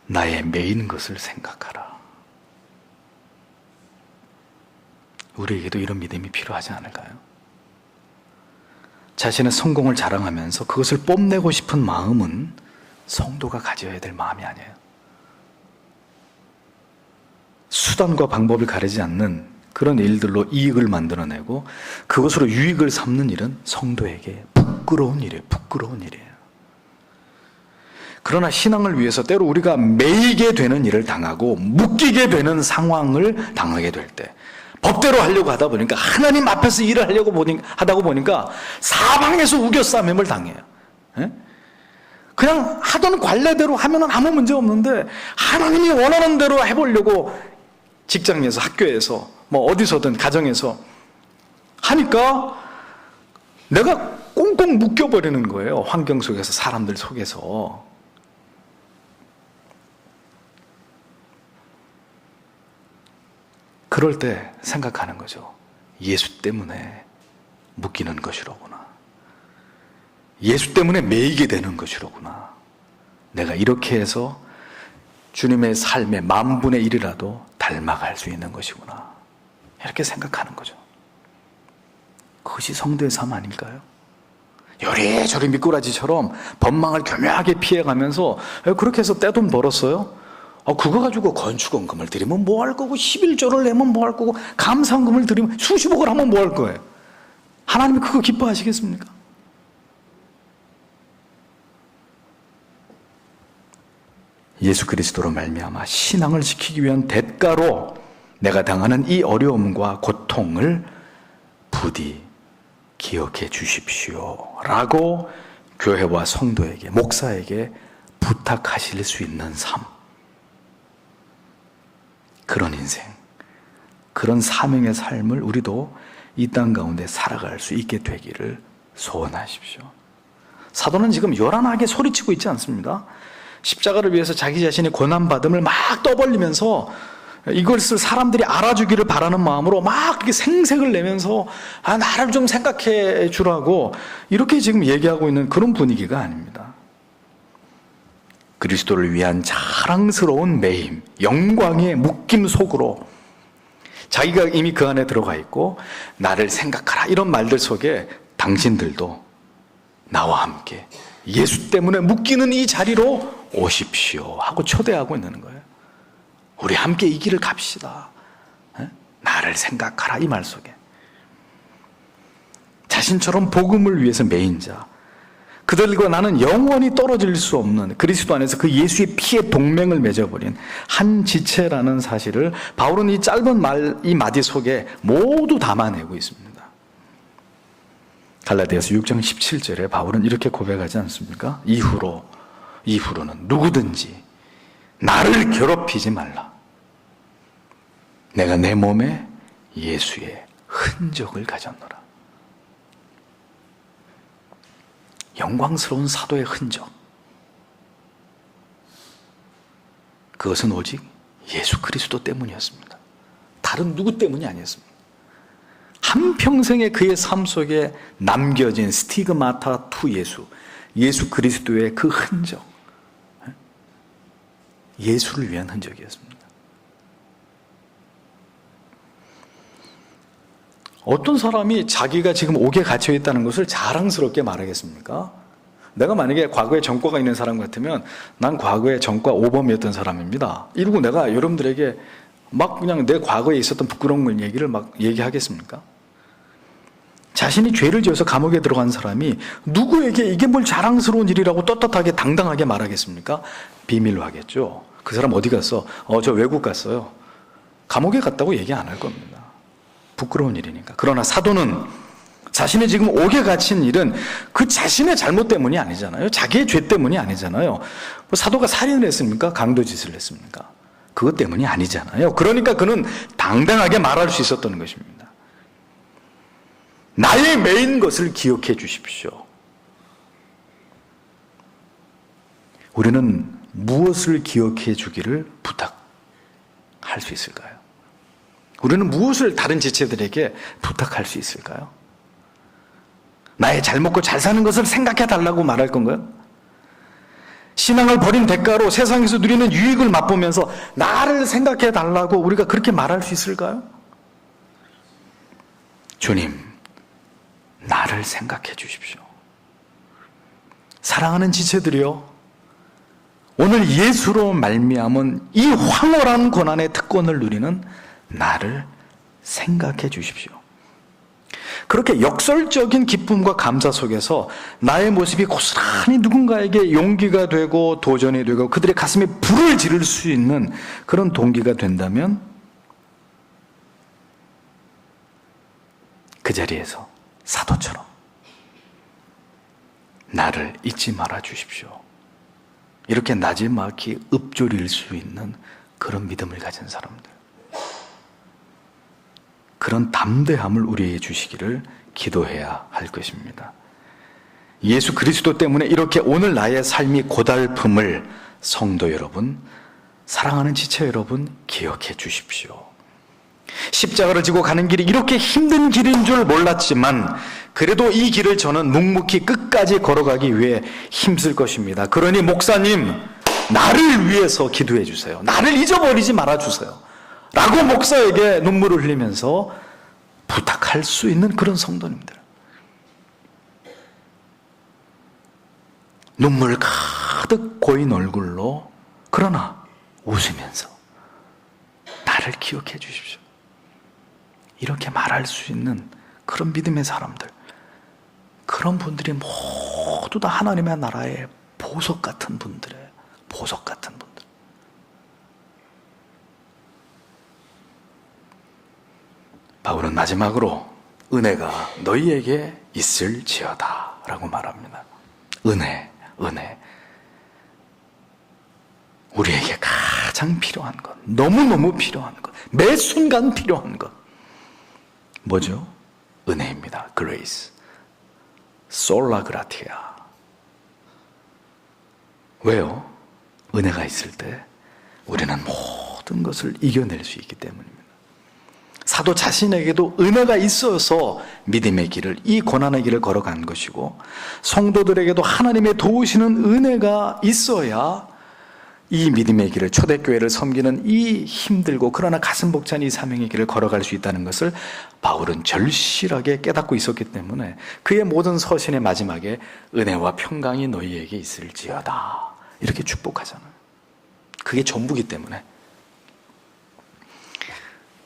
나의 메인 것을 생각하라. 우리에게도 이런 믿음이 필요하지 않을까요? 자신의 성공을 자랑하면서 그것을 뽐내고 싶은 마음은 성도가 가져야 될 마음이 아니에요. 수단과 방법을 가리지 않는 그런 일들로 이익을 만들어내고 그것으로 유익을 삼는 일은 성도에게 부끄러운 일이에요. 부끄러운 일이에요. 그러나 신앙을 위해서 때로 우리가 매이게 되는 일을 당하고 묶이게 되는 상황을 당하게 될 때 법대로 하려고 하다 보니까 하나님 앞에서 일을 하려고 하다 보니까 사방에서 우겨싸매을 당해요. 그냥 하던 관례대로 하면 아무 문제 없는데 하나님이 원하는 대로 해보려고 직장에서 학교에서 뭐 어디서든 가정에서 하니까 내가 꽁꽁 묶여버리는 거예요. 환경 속에서, 사람들 속에서. 그럴 때 생각하는 거죠. 예수 때문에 묶이는 것이로구나. 예수 때문에 매이게 되는 것이로구나. 내가 이렇게 해서 주님의 삶의 10,000분의 1이라도 닮아갈 수 있는 것이구나. 이렇게 생각하는 거죠. 그것이 성도의 삶 아닐까요? 요리조리 미꾸라지처럼 법망을 교묘하게 피해가면서 그렇게 해서 떼돈 벌었어요? 그거 가지고 건축원금을 드리면 뭐 할 거고 11조를 내면 뭐 할 거고 감사원금을 드리면 수십억을 하면 뭐 할 거예요? 하나님이 그거 기뻐하시겠습니까? 예수 그리스도로 말미암아 신앙을 지키기 위한 대가로 내가 당하는 이 어려움과 고통을 부디 기억해 주십시오 라고 교회와 성도에게, 목사에게 부탁하실 수 있는 삶, 그런 인생, 그런 사명의 삶을 우리도 이 땅 가운데 살아갈 수 있게 되기를 소원하십시오. 사도는 지금 요란하게 소리치고 있지 않습니다. 십자가를 위해서 자기 자신이 고난받음을 막 떠벌리면서 이것을 사람들이 알아주기를 바라는 마음으로 막 이렇게 생색을 내면서 나를 좀 생각해 주라고 이렇게 지금 얘기하고 있는 그런 분위기가 아닙니다. 그리스도를 위한 자랑스러운 매임, 영광의 묶임 속으로 자기가 이미 그 안에 들어가 있고 나를 생각하라 이런 말들 속에 당신들도 나와 함께 예수 때문에 묶이는 이 자리로 오십시오 하고 초대하고 있는 거예요. 우리 함께 이 길을 갑시다. 나를 생각하라 이 말 속에 자신처럼 복음을 위해서 매인 자, 그들과 나는 영원히 떨어질 수 없는 그리스도 안에서 그 예수의 피의 동맹을 맺어버린 한 지체라는 사실을 바울은 이 짧은 이 마디 속에 모두 담아내고 있습니다. 갈라디아서 6장 17절에 바울은 이렇게 고백하지 않습니까? 이후로는 누구든지 나를 괴롭히지 말라. 내가 내 몸에 예수의 흔적을 가졌노라. 영광스러운 사도의 흔적. 그것은 오직 예수 그리스도 때문이었습니다. 다른 누구 때문이 아니었습니다. 한평생의 그의 삶 속에 남겨진 스티그마타 투 예수 그리스도의 그 흔적, 예수를 위한 흔적이었습니다. 어떤 사람이 자기가 지금 옥에 갇혀 있다는 것을 자랑스럽게 말하겠습니까? 내가 만약에 과거에 전과가 있는 사람 같으면 난 과거에 전과 5범이었던 사람입니다 이러고 내가 여러분들에게 막 그냥 내 과거에 있었던 부끄러운 얘기를 막 얘기하겠습니까? 자신이 죄를 지어서 감옥에 들어간 사람이 누구에게 이게 뭘 자랑스러운 일이라고 떳떳하게 당당하게 말하겠습니까? 비밀로 하겠죠. 그 사람 어디 갔어? 저 외국 갔어요. 감옥에 갔다고 얘기 안 할 겁니다. 부끄러운 일이니까. 그러나 사도는 자신이 지금 옥에 갇힌 일은 그 자신의 잘못 때문이 아니잖아요. 자기의 죄 때문이 아니잖아요. 뭐 사도가 살인을 했습니까? 강도짓을 했습니까? 그것 때문이 아니잖아요. 그러니까 그는 당당하게 말할 수 있었던 것입니다. 나의 매인 것을 기억해 주십시오. 우리는 무엇을 기억해 주기를 부탁할 수 있을까요? 우리는 무엇을 다른 지체들에게 부탁할 수 있을까요? 나의 잘 먹고 잘 사는 것을 생각해 달라고 말할 건가요? 신앙을 버린 대가로 세상에서 누리는 유익을 맛보면서 나를 생각해 달라고 우리가 그렇게 말할 수 있을까요? 주님, 나를 생각해 주십시오. 사랑하는 지체들이요, 오늘 예수로 말미암은 이 황홀한 고난의 특권을 누리는 나를 생각해 주십시오. 그렇게 역설적인 기쁨과 감사 속에서 나의 모습이 고스란히 누군가에게 용기가 되고 도전이 되고 그들의 가슴에 불을 지를 수 있는 그런 동기가 된다면 그 자리에서 사도처럼 나를 잊지 말아 주십시오. 이렇게 나지막히 읊조릴 수 있는 그런 믿음을 가진 사람들, 그런 담대함을 우리에게 주시기를 기도해야 할 것입니다. 예수 그리스도 때문에 이렇게 오늘 나의 삶이 고달픔을 성도 여러분, 사랑하는 지체 여러분 기억해 주십시오. 십자가를 지고 가는 길이 이렇게 힘든 길인 줄 몰랐지만 그래도 이 길을 저는 묵묵히 끝까지 걸어가기 위해 힘쓸 것입니다. 그러니 목사님, 나를 위해서 기도해 주세요. 나를 잊어버리지 말아 주세요. 라고 목사에게 눈물을 흘리면서 부탁할 수 있는 그런 성도님들, 눈물 가득 고인 얼굴로 그러나 웃으면서 나를 기억해 주십시오. 이렇게 말할 수 있는 그런 믿음의 사람들, 그런 분들이 모두 다 하나님의 나라의 보석 같은 분들이에요. 보석 같은 분들. 바울은 마지막으로 은혜가 너희에게 있을지어다 라고 말합니다. 은혜. 우리에게 가장 필요한 것, 너무너무 필요한 것, 매 순간 필요한 것 뭐죠? 은혜입니다. Grace. Sola gratia. 왜요? 은혜가 있을 때 우리는 모든 것을 이겨낼 수 있기 때문입니다. 사도 자신에게도 은혜가 있어서 믿음의 길을, 이 고난의 길을 걸어간 것이고, 성도들에게도 하나님의 도우시는 은혜가 있어야 이 믿음의 길을, 초대교회를 섬기는 이 힘들고 그러나 가슴 벅찬 이 사명의 길을 걸어갈 수 있다는 것을 바울은 절실하게 깨닫고 있었기 때문에 그의 모든 서신의 마지막에 은혜와 평강이 너희에게 있을지어다 이렇게 축복하잖아요. 그게 전부기 때문에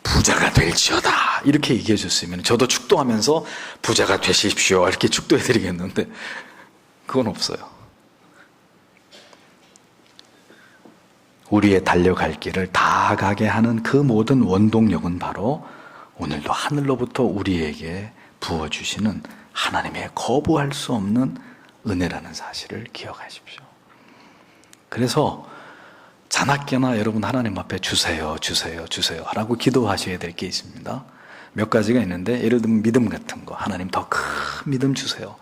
부자가 될지어다 이렇게 얘기해 줬으면 저도 축도하면서 부자가 되십시오 이렇게 축도해 드리겠는데 그건 없어요. 우리의 달려갈 길을 다 가게 하는 그 모든 원동력은 바로 오늘도 하늘로부터 우리에게 부어주시는 하나님의 거부할 수 없는 은혜라는 사실을 기억하십시오. 그래서 자나깨나 여러분 하나님 앞에 주세요 라고 기도하셔야 될 게 있습니다. 몇 가지가 있는데, 예를 들면 믿음 같은 거, 하나님 더 큰 믿음 주세요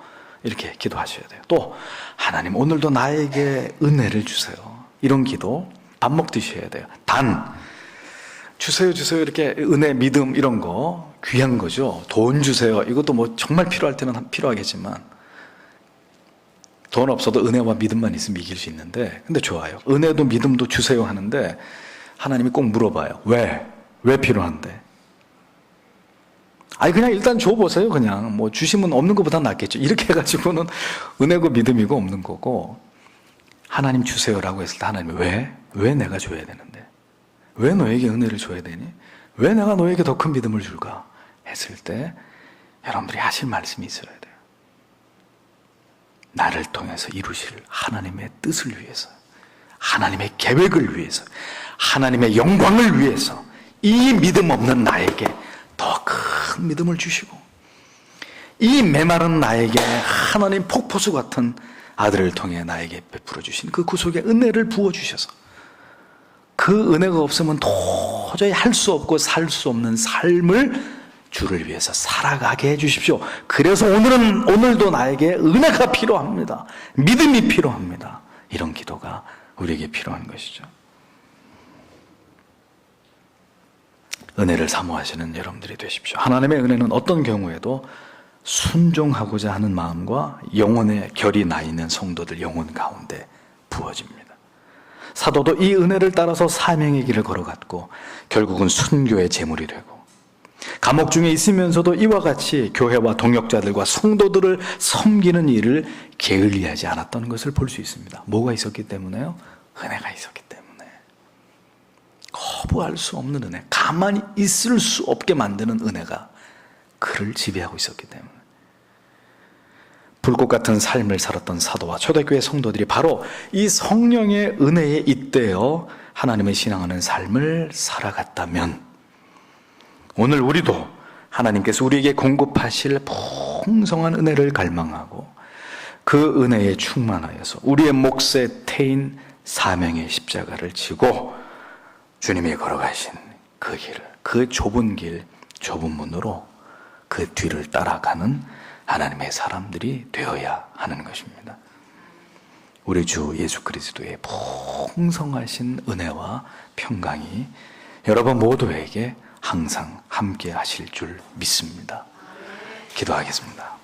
이렇게 기도하셔야 돼요. 또 하나님 오늘도 나에게 은혜를 주세요, 이런 기도 밥 먹듯이 해야 돼요. 단 주세요 이렇게 은혜, 믿음 이런 거 귀한 거죠. 돈 주세요, 이것도 뭐 정말 필요할 때는 필요하겠지만 돈 없어도 은혜와 믿음만 있으면 이길 수 있는데, 근데 좋아요. 은혜도 믿음도 주세요 하는데 하나님이 꼭 물어봐요. 왜 필요한데? 아니 그냥 일단 줘보세요. 그냥 뭐 주시면 없는 것보다 낫겠죠. 이렇게 해가지고는 은혜고 믿음이고 없는 거고, 하나님 주세요라고 했을 때 하나님이 왜 내가 줘야 되는데? 왜 너에게 은혜를 줘야 되니? 왜 내가 너에게 더 큰 믿음을 줄까? 했을 때 여러분들이 하실 말씀이 있어야 돼요. 나를 통해서 이루실 하나님의 뜻을 위해서, 하나님의 계획을 위해서, 하나님의 영광을 위해서 이 믿음 없는 나에게 더 큰 믿음을 주시고, 이 메마른 나에게 하나님 폭포수 같은 아들을 통해 나에게 베풀어 주신 그 구속의 은혜를 부어주셔서 그 은혜가 없으면 도저히 할 수 없고 살 수 없는 삶을 주를 위해서 살아가게 해주십시오. 그래서 오늘도 나에게 은혜가 필요합니다. 믿음이 필요합니다. 이런 기도가 우리에게 필요한 것이죠. 은혜를 사모하시는 여러분들이 되십시오. 하나님의 은혜는 어떤 경우에도 순종하고자 하는 마음과 영혼의 결이 나 있는 성도들 영혼 가운데 부어집니다. 사도도 이 은혜를 따라서 사명의 길을 걸어갔고 결국은 순교의 제물이 되고, 감옥 중에 있으면서도 이와 같이 교회와 동역자들과 성도들을 섬기는 일을 게을리하지 않았던 것을 볼 수 있습니다. 뭐가 있었기 때문에요? 은혜가 있었기 때문에. 거부할 수 없는 은혜, 가만히 있을 수 없게 만드는 은혜가 그를 지배하고 있었기 때문에. 불꽃 같은 삶을 살았던 사도와 초대교회 성도들이 바로 이 성령의 은혜에 잇대어 하나님의 신앙하는 삶을 살아갔다면, 오늘 우리도 하나님께서 우리에게 공급하실 풍성한 은혜를 갈망하고 그 은혜에 충만하여서 우리의 몫의 태인 사명의 십자가를 지고 주님이 걸어가신 그 길을, 그 좁은 길, 좁은 문으로 그 뒤를 따라가는 하나님의 사람들이 되어야 하는 것입니다. 우리 주 예수 그리스도의 풍성하신 은혜와 평강이 여러분 모두에게 항상 함께 하실 줄 믿습니다. 기도하겠습니다.